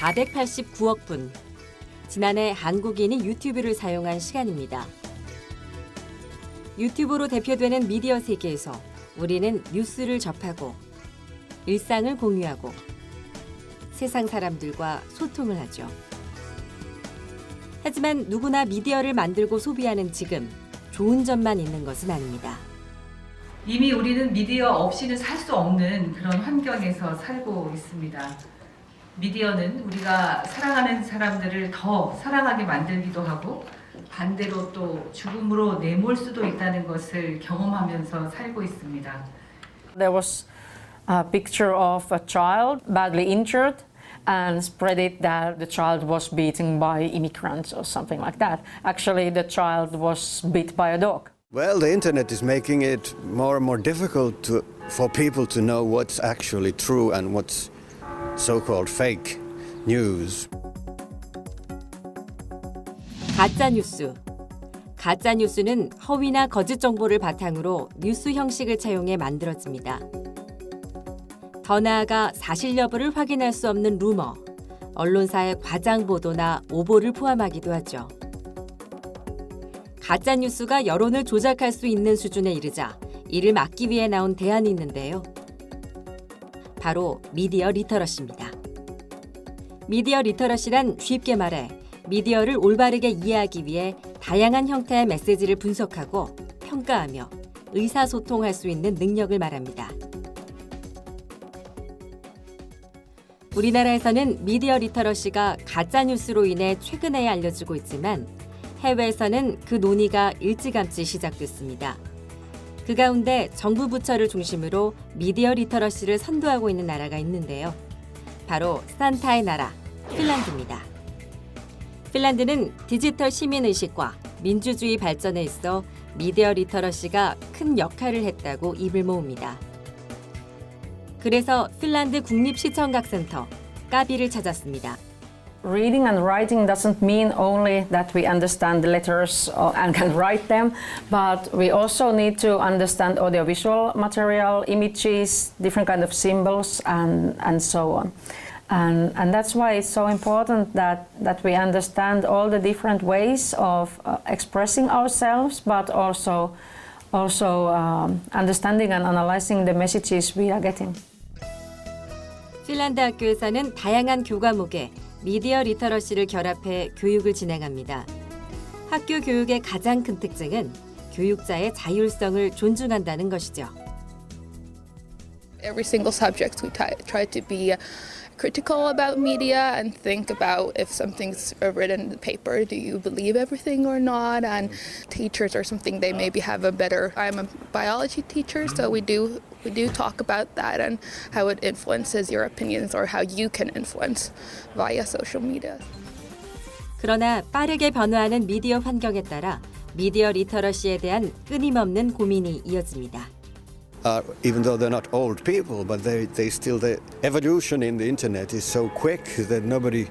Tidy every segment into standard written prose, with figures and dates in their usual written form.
489억 분. 지난해 한국인이 유튜브를 사용한 시간입니다. 유튜브로 대표되는 미디어 세계에서 우리는 뉴스를 접하고 일상을 공유하고 세상 사람들과 소통을 하죠. 하지만 누구나 미디어를 만들고 소비하는 지금 좋은 점만 있는 것은 아닙니다. 이미 우리는 미디어 없이는 살 수 없는 그런 환경에서 살고 있습니다. 미디어는 우리가 사랑하는 사람들을 더 사랑하게 만들기도 하고 반대로 또 죽음으로 내몰 수도 있다는 것을 경험하면서 살고 있습니다. There was a picture of a child badly injured and spread it that the child was beaten by immigrants or something like that. Actually, the child was bit by a dog. Well, the internet is making it more and more difficult for people to know what's actually true and what's so-called fake news. 가짜 뉴스. 가짜 뉴스는 허위나 거짓 정보를 바탕으로 뉴스 형식을 차용해 만들어집니다. 더 나아가 사실 여부를 확인할 수 없는 루머, 언론사의 과장 보도나 오보를 포함하기도 하죠. 가짜 뉴스가 여론을 조작할 수 있는 수준에 이르자 이를 막기 위해 나온 대안이 있는데요. 바로 미디어 리터러시입니다. 미디어 리터러시란 쉽게 말해 미디어를 올바르게 이해하기 위해 다양한 형태의 메시지를 분석하고 평가하며 의사소통할 수 있는 능력을 말합니다. 우리나라에서는 미디어 리터러시가 가짜뉴스로 인해 최근에 알려지고 있지만 해외에서는 그 논의가 일찌감치 시작됐습니다. 그 가운데 정부 부처를 중심으로 미디어 리터러시를 선도하고 있는 나라가 있는데요. 바로 산타의 나라, 핀란드입니다. 핀란드는 디지털 시민의식과 민주주의 발전에 있어 미디어 리터러시가 큰 역할을 했다고 입을 모읍니다. 그래서 핀란드 국립시청각센터 까비를 찾았습니다. Reading and writing doesn't mean only that we understand the letters and can write them, but we also need to understand audiovisual material, images, different kind of symbols, and so on. And that's why it's so important that we understand all the different ways of expressing ourselves, but also understanding and analyzing the messages we are getting. 핀란드 학교에서는 다양한 교과목에 미디어 리터러시를 결합해 교육을 진행합니다. 학교 교육의 가장 큰 특징은 교육자의 자율성을 존중한다는 것이죠. Every single subject we try to be critical about media and think about if something's written in the paper, do you believe everything or not? And teachers or something, they maybe have a better. I'm a biology teacher, so we do talk about that and how it influences your opinions or how you can influence via social media. 그러나 빠르게 변화하는 미디어 환경에 따라 미디어 리터러시에 대한 끊임없는 고민이 이어집니다. Even though they're not old people, but they still, the evolution in the internet is so quick that nobody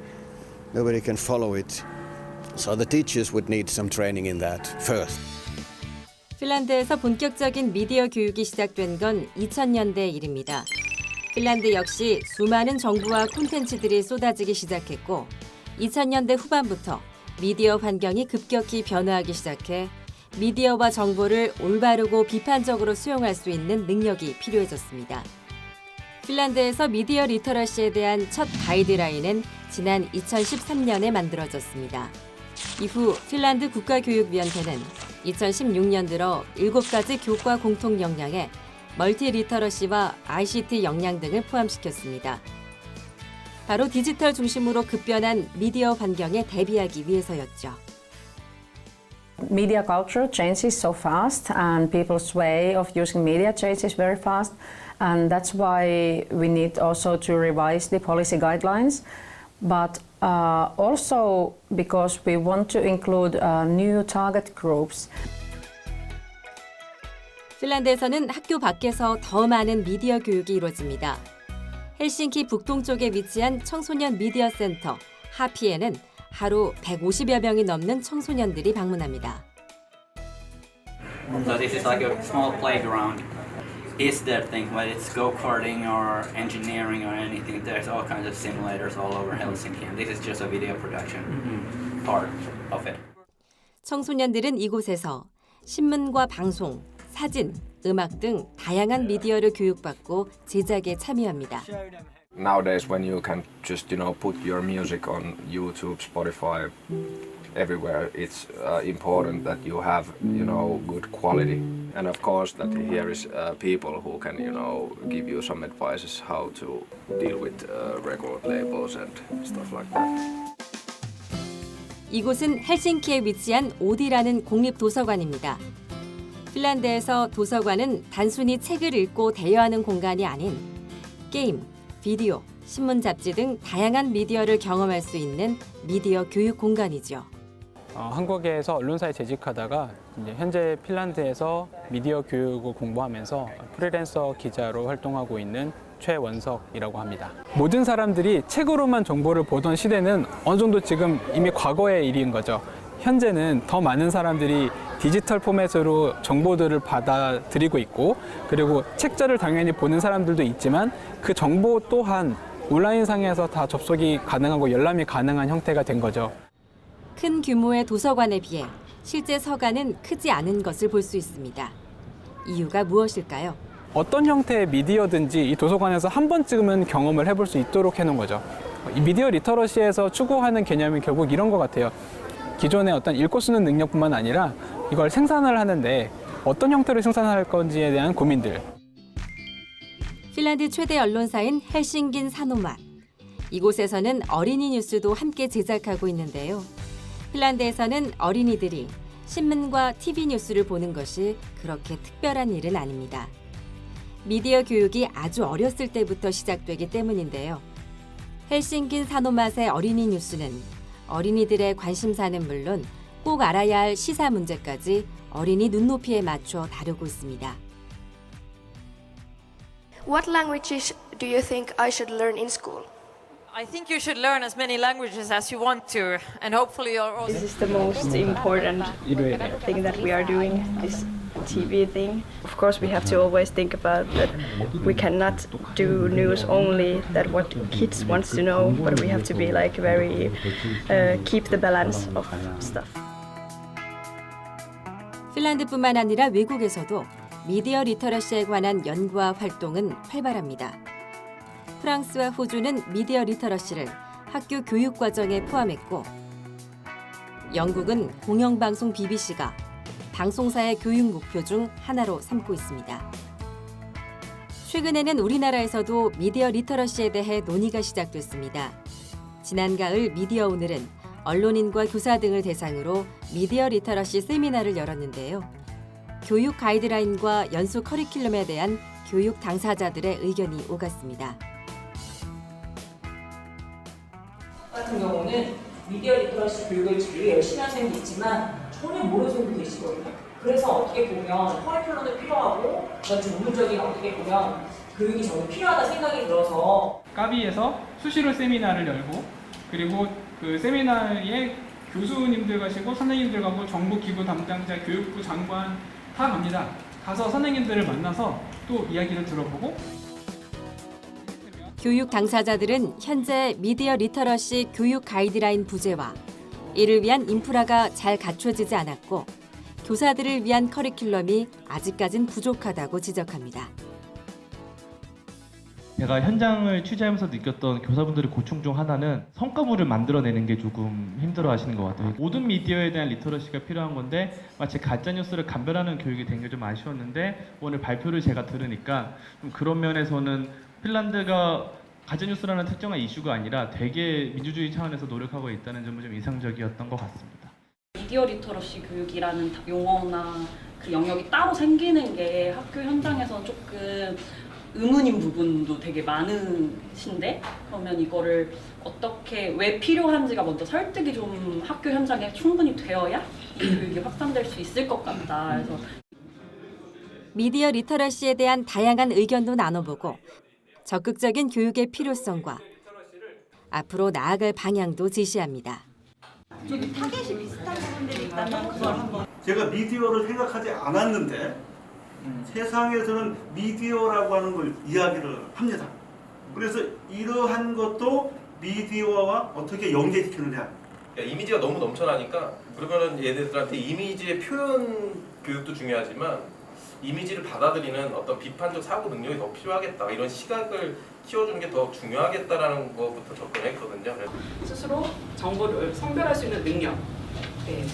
can follow it. So the teachers would need some training in that first. 핀란드에서 본격적인 미디어 교육이 시작된 건 2000년대 일입니다. 핀란드 역시 수많은 정보와 콘텐츠들이 쏟아지기 시작했고 2000년대 후반부터 미디어 환경이 급격히 변화하기 시작해 미디어와 정보를 올바르고 비판적으로 수용할 수 있는 능력이 필요해졌습니다. 핀란드에서 미디어 리터러시에 대한 첫 가이드라인은 지난 2013년에 만들어졌습니다. 이후 핀란드 국가교육위원회는 2016년 들어 7가지 교과 공통 역량에 멀티 리터러시와 ICT 역량 등을 포함시켰습니다. 바로 디지털 중심으로 급변한 미디어 환경에 대비하기 위해서였죠. Media culture changes so fast and people's way of using media changes very fast, and that's why we need also to revise the policy guidelines, but also because we want to include new target groups. 핀란드에서는 학교 밖에서 더 많은 미디어 교육이 이루어집니다. 헬싱키 북동쪽에 위치한 청소년 미디어 센터 하피에는 하루 150여 명이 넘는 청소년들이 방문합니다. So this is like a small playground. is their thing, whether it's go-karting or engineering or anything. There's all kinds of simulators all over Helsinki, and this is just a video production part of it. 청소년들은 이곳에서 신문과 방송, 사진, 음악 등 다양한 미디어를 교육받고 제작에 참여합니다. Nowadays, when you can just put your music on YouTube, Spotify, everywhere, it's important that you have good quality, and of course that here is people who can give you some advices how to deal with record labels and stuff like that. 이곳은 헬싱키에 위치한 오디라는 공립도서관입니다. 핀란드에서 도서관은 단순히 책을 읽고 대여하는 공간이 아닌 게임, 비디오, 신문, 잡지 등 다양한 미디어를 경험할 수 있는 미디어 교육 공간이죠. 한국에서 언론사에 재직하다가 이제 현재 핀란드에서 미디어 교육을 공부하면서 프리랜서 기자로 활동하고 있는 최원석이라고 합니다. 모든 사람들이 책으로만 정보를 보던 시대는 어느 정도 지금 이미 과거의 일인 거죠. 현재는 더 많은 사람들이 디지털 포맷으로 정보들을 받아들이고 있고, 그리고 책자를 당연히 보는 사람들도 있지만 그 정보 또한 온라인상에서 다 접속이 가능하고 열람이 가능한 형태가 된 거죠. 큰 규모의 도서관에 비해 실제 서간은 크지 않은 것을 볼 수 있습니다. 이유가 무엇일까요? 어떤 형태의 미디어든지 이 도서관에서 한 번쯤은 경험을 해볼 수 있도록 해놓은 거죠. 이 미디어 리터러시에서 추구하는 개념이 결국 이런 것 같아요. 기존의 어떤 읽고 쓰는 능력뿐만 아니라 이걸 생산을 하는데 어떤 형태로 생산할 건지에 대한 고민들. 핀란드 최대 언론사인 헬싱긴 사노맛. 이곳에서는 어린이 뉴스도 함께 제작하고 있는데요. 핀란드에서는 어린이들이 신문과 TV 뉴스를 보는 것이 그렇게 특별한 일은 아닙니다. 미디어 교육이 아주 어렸을 때부터 시작되기 때문인데요. 헬싱긴 사노맛의 어린이 뉴스는 어린이들의 관심사는 물론 꼭 알아야 할 시사 문제까지 어린이 눈높이에 맞춰 다루고 있습니다. What languages do you think I should learn in school? I think you should learn as many languages as you want to, and hopefully you're also... This is the most important thing that we are doing, this TV thing. Of course, we have to always think about that we cannot do news only that what kids want to know, but we have to be like very, keep the balance of stuff. 핀란드뿐만 아니라 외국에서도 미디어 리터러시에 관한 연구와 활동은 활발합니다. 프랑스와 호주는 미디어 리터러시를 학교 교육 과정에 포함했고, 영국은 공영방송 BBC가 방송사의 교육 목표 중 하나로 삼고 있습니다. 최근에는 우리나라에서도 미디어 리터러시에 대해 논의가 시작됐습니다. 지난 가을 미디어 오늘은 언론인과 교사 등을 대상으로 미디어 리터러시 세미나를 열었는데요. 교육 가이드라인과 연수 커리큘럼에 대한 교육 당사자들의 의견이 오갔습니다. 같은 경우는 미디어 리터러시 교육을 제일 열심히 하는 쌤도 있지만 전혀 모르는 쌤도 계시거든요. 그래서 어떻게 보면 커리큘럼도 필요하고 전문적인 어떻게 보면 교육이 정말 필요하다 생각이 들어서 까비에서 수시로 세미나를 열고, 그리고 그 세미나에 교수님들 가시고 선생님들 가고 정보기구 담당자, 교육부 장관 다 갑니다. 가서 선생님들을 만나서 또 이야기를 들어보고. 교육 당사자들은 현재 미디어 리터러시 교육 가이드라인 부재와 이를 위한 인프라가 잘 갖춰지지 않았고 교사들을 위한 커리큘럼이 아직까진 부족하다고 지적합니다. 제가 현장을 취재하면서 느꼈던 교사분들의 고충 중 하나는 성과물을 만들어내는 게 조금 힘들어하시는 것 같아요. 모든 미디어에 대한 리터러시가 필요한 건데 마치 가짜뉴스를 감별하는 교육이 된 게 좀 아쉬웠는데, 오늘 발표를 제가 들으니까 좀 그런 면에서는 핀란드가 가짜뉴스라는 특정한 이슈가 아니라 되게 민주주의 차원에서 노력하고 있다는 점은 좀 인상적이었던 것 같습니다. 미디어 리터러시 교육이라는 용어나 그 영역이 따로 생기는 게 학교 현장에서 조금 의문인 부분도 되게 많으신데, 그러면 이거를 어떻게 왜 필요한지가 먼저 설득이 좀 학교 현장에 충분히 되어야 이 교육이 확산될 수 있을 것 같다. 그래서 미디어 리터러시에 대한 다양한 의견도 나눠보고 적극적인 교육의 필요성과 앞으로 나아갈 방향도 제시합니다. 타겟이 비슷한 부분들이 있다면 그걸 한번. 제가 미디어를 생각하지 않았는데 세상에서는 미디어라고 하는 걸 이야기를 합니다. 그래서 이러한 것도 미디어와 어떻게 연계시키느냐. 이미지가 너무 넘쳐나니까 그러면은 얘네들한테 이미지의 표현 교육도 중요하지만 이미지를 받아들이는 어떤 비판적 사고 능력이 더 필요하겠다. 이런 시각을 키워주는 게 더 중요하겠다라는 것부터 접근했거든요. 스스로 정보를 선별할 수 있는 능력. 네.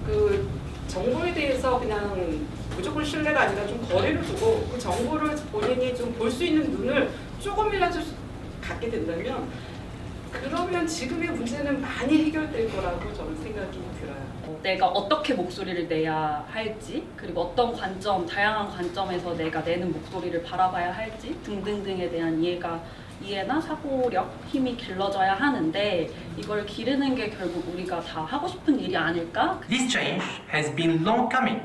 그 정보에 대해서 그냥 무조건 신뢰가 아니라 좀 거리를 두고 그 정보를 본인이 좀 볼 수 있는 눈을 조금이라도 갖게 된다면 그러면 지금의 문제는 많이 해결될 거라고 저는 생각이 들어요. 내가 어떻게 목소리를 내야 할지, 그리고 어떤 관점, 다양한 관점에서 내가 내는 목소리를 바라봐야 할지 등등등에 대한 이해나 사고력, 힘이 길러져야 하는데 이걸 기르는 게 결국 우리가 다 하고 싶은 일이 아닐까? This change has been long coming.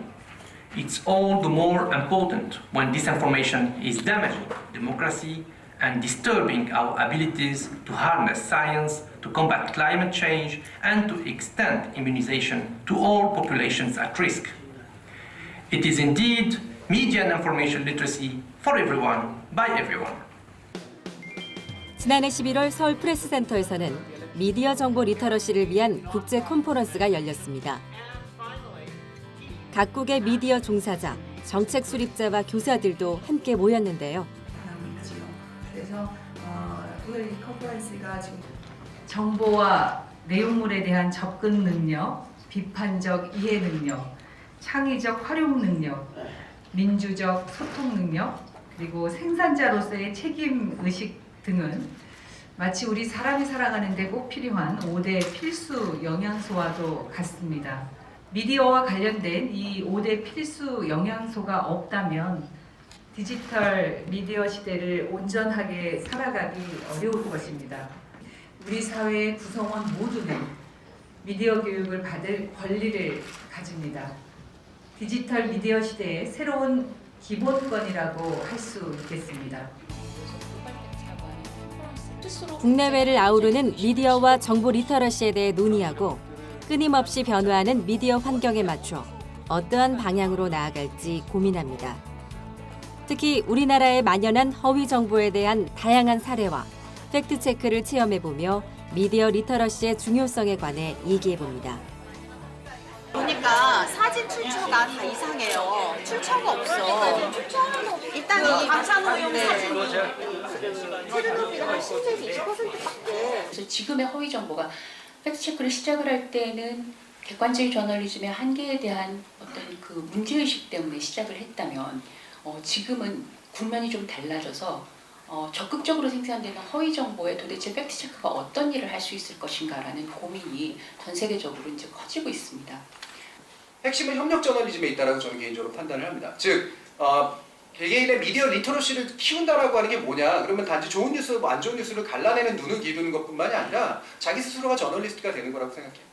It's all the more important when disinformation is damaging democracy and disturbing our abilities to harness science, to combat climate change, and to extend immunization to all populations at risk. It is indeed media and information literacy for everyone, by everyone. 지난해 11월 서울 프레스센터에서는 미디어 정보 리터러시를 위한 국제 컨퍼런스가 열렸습니다. 각국의 미디어 종사자, 정책 수립자와 교사들도 함께 모였는데요. 그래서 오늘 이 컨퍼런스가 지금 정보와 내용물에 대한 접근 능력, 비판적 이해 능력, 창의적 활용 능력, 민주적 소통 능력, 그리고 생산자로서의 책임 의식 등은 마치 우리 사람이 살아가는 데 꼭 필요한 5대 필수 영양소와도 같습니다. 미디어와 관련된 이 5대 필수 영양소가 없다면 디지털 미디어 시대를 온전하게 살아가기 어려울 것입니다. 우리 사회의 구성원 모두는 미디어 교육을 받을 권리를 가집니다. 디지털 미디어 시대의 새로운 기본권이라고 할 수 있겠습니다. 국내외를 아우르는 미디어와 정보 리터러시에 대해 논의하고 끊임없이 변화하는 미디어 환경에 맞춰 어떠한 방향으로 나아갈지 고민합니다. 특히 우리나라에 만연한 허위 정보에 대한 다양한 사례와 팩트체크를 체험해보며 미디어 리터러시의 중요성에 관해 얘기해봅니다. 보니까 사진 출처가 다 이상해요. 출처가 없어. 일단 이 방사능용 사진이 테르노빌은 한 10에서 20%밖에. 그래서 지금의 허위 정보가 팩트체크를 시작을 할 때는 객관적인 저널리즘의 한계에 대한 어떤 그 문제의식 때문에 시작을 했다면 지금은 국면이 좀 달라져서 적극적으로 생산되는 허위 정보에 도대체 팩트체크가 어떤 일을 할 수 있을 것인가라는 고민이 전 세계적으로 이제 커지고 있습니다. 핵심은 협력 저널리즘에 있다라고 저는 개인적으로 판단을 합니다. 즉 개개인의 미디어 리터러시를 키운다라고 하는 게 뭐냐? 그러면 단지 좋은 뉴스, 안 좋은 뉴스를 갈라내는 눈을 기르는 것뿐만이 아니라 자기 스스로가 저널리스트가 되는 거라고 생각해요.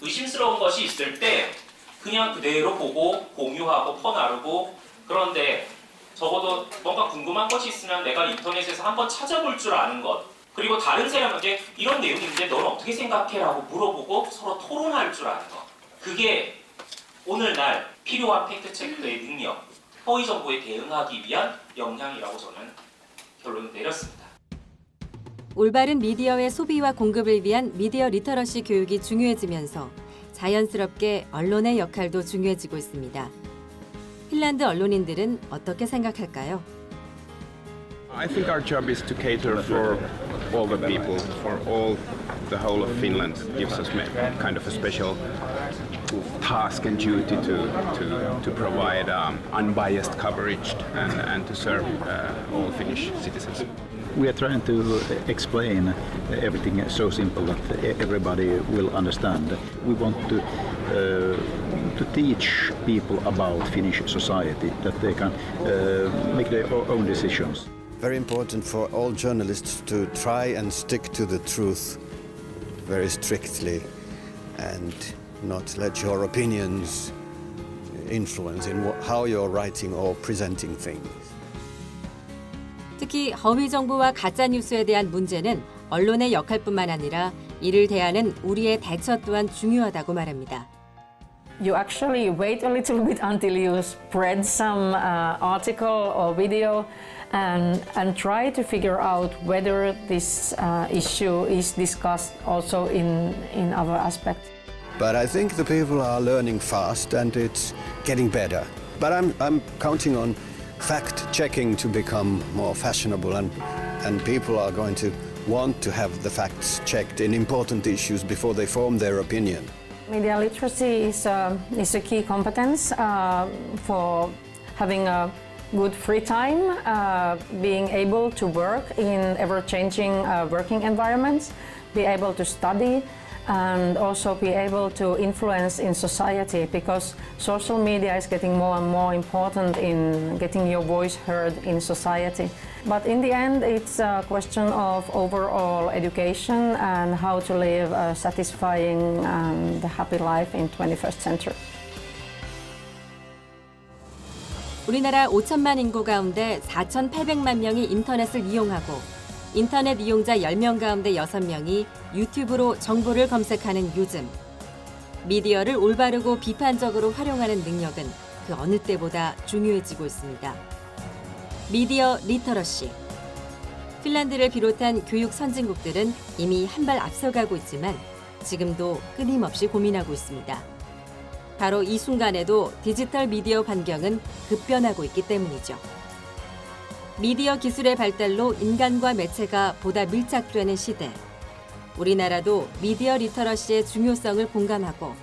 의심스러운 것이 있을 때 그냥 그대로 보고 공유하고 퍼나르고, 그런데 적어도 뭔가 궁금한 것이 있으면 내가 인터넷에서 한번 찾아볼 줄 아는 것, 그리고 다른 사람에게 이런 내용이 있는데 너는 어떻게 생각해? 라고 물어보고 서로 토론할 줄 아는 것, 그게 오늘날 필요한 팩트체크의 능력, 허위 정보에 대응하기 위한 역량이라고 저는 결론을 내렸습니다. 올바른 미디어의 소비와 공급을 위한 미디어 리터러시 교육이 중요해지면서 자연스럽게 언론의 역할도 중요해지고 있습니다. 핀란드 언론인들은 어떻게 생각할까요? I think our job is to cater for all the people, for all the whole of Finland. It gives us kind of a special task and duty to provide unbiased coverage and to serve all Finnish citizens. We are trying to explain everything so simple that everybody will understand. We want to teach people about Finnish society, that they can make their own decisions. Very important for all journalists to try and stick to the truth very strictly and not let your opinions influence in how you're writing or presenting things. 특히 허위 정보와 가짜 뉴스에 대한 문제는 언론의 역할뿐만 아니라 이를 대하는 우리의 대처 또한 중요하다고 말합니다. You actually wait a little bit until you spread some article or video and try to figure out whether this issue is discussed also in other aspects. But I think the people are learning fast and it's getting better. But I'm counting on fact-checking to become more fashionable and people are going to want to have the facts checked in important issues before they form their opinion. Media literacy is a key competence for having a good free time, being able to work in ever-changing working environments, be able to study, and also be able to influence in society, because social media is getting more and more important in getting your voice heard in society. But in the end, it's a question of overall education and how to live a satisfying and happy life in 21st century. 우리나라 5천만 인구 가운데 4,800만 명이 인터넷을 이용하고 인터넷 이용자 10명 가운데 6명이 유튜브로 정보를 검색하는 요즘. 미디어를 올바르고 비판적으로 활용하는 능력은 그 어느 때보다 중요해지고 있습니다. 미디어 리터러시. 핀란드를 비롯한 교육 선진국들은 이미 한 발 앞서가고 있지만 지금도 끊임없이 고민하고 있습니다. 바로 이 순간에도 디지털 미디어 환경은 급변하고 있기 때문이죠. 미디어 기술의 발달로 인간과 매체가 보다 밀착되는 시대. 우리나라도 미디어 리터러시의 중요성을 공감하고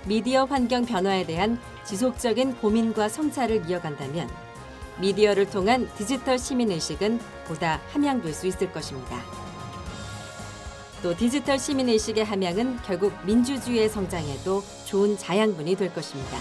미디어 환경 변화에 대한 지속적인 고민과 성찰을 이어간다면 미디어를 통한 디지털 시민의식은 보다 함양될 수 있을 것입니다. 또 디지털 시민의식의 함양은 결국 민주주의의 성장에도 좋은 자양분이 될 것입니다.